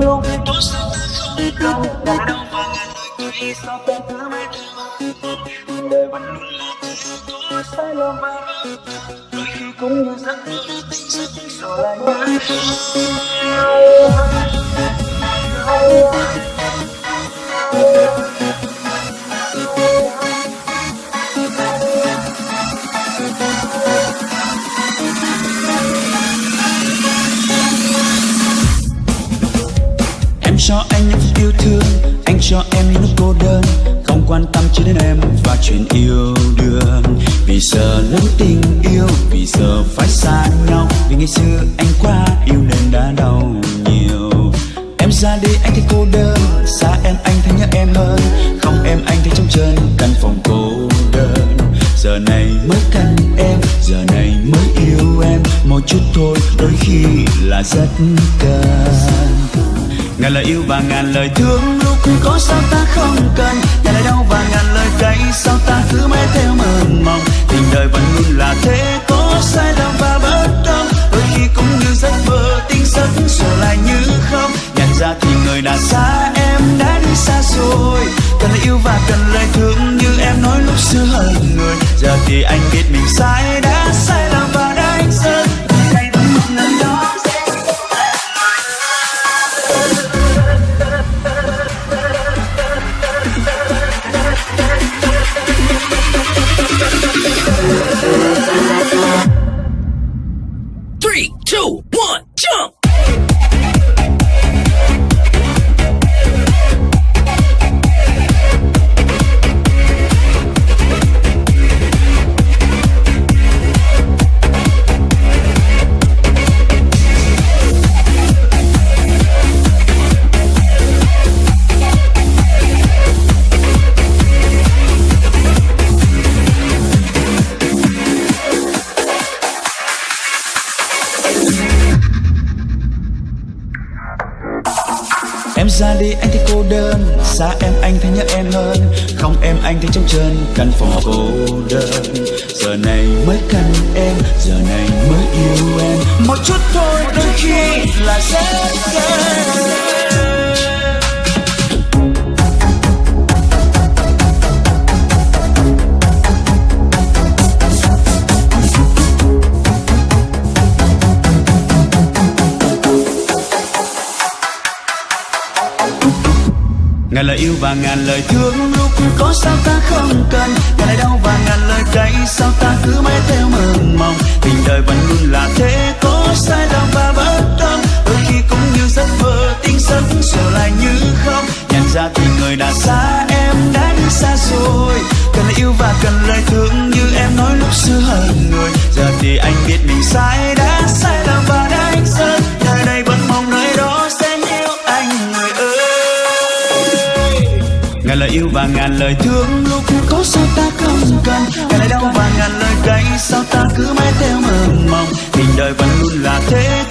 lúc tốt sao ta không đâu đã đâu và ngàn lời cây sao ta cứ mãi theo đời vẫn luôn là thế có sai lầm và bất thường đôi khi cũng như giấc mơ tình giấc rồi lại nhớ Em cho anh những phút yêu thương, anh cho em những lúc cô đơn, không quan tâm chỉ đến em và chuyện yêu đương. Vì giờ lớn tình yêu, vì giờ phải xa nhau, vì ngày xưa anh quá yêu nên đã đau nhiều. Em ra đi anh thấy cô đơn, xa em anh thấy nhớ em hơn, không em anh thấy trống trơn căn phòng cô đơn. Giờ này mới cần em, giờ này mới yêu em, một chút thôi đôi khi là rất cần. Ngàn lời yêu và ngàn lời thương lúc có sao ta không cần, ngàn lời đau và ngàn lời cay sao ta cứ mãi theo mơ mộng. Tình đời vẫn luôn là thế, có sai lầm và bất đồng, đôi khi cũng như giấc mơ tình giấc rồi lại như không. Nhận ra thì người đã xa, em đã đi xa rồi. Cần lời yêu và cần lời thương như em nói lúc xưa hơn người. Giờ thì anh biết mình sai, đã sai lầm và đã anh rơi. Ngày vẫn một lần đó. 3, 2, 1, jump! Em ra đi anh thấy cô đơn, xa em anh thấy nhớ em hơn, không em anh thấy trống trơn căn phòng cô đơn. Giờ này mới cần em, giờ này mới yêu em, một chút thôi đôi khi là rất cần. Ngàn lời yêu và ngàn lời thương lúc có sao ta không cần, ngàn lời đau và ngàn lời cay sao ta cứ mãi theo mơ mộng. Tình đời vẫn luôn là thế, có sai lầm và bất đồng, đôi khi cũng như giấc mơ tình giấc rồi lại như không. Nhận ra thì người đã xa, em đã đi xa rồi. Cần lời yêu và cần lời thương như em nói lúc xưa hơn người. Giờ thì anh biết mình sai, đã sai lầm và đã anh rơi. Nơi đây vẫn mong nơi đó sẽ yêu anh người ơi. Ngàn lời yêu và ngàn lời thương lúc có sao ta không cần, ngàn lời đau và ngàn lời cay sao ta cứ mãi theo mơ mộng. Tình đời vẫn luôn là thế.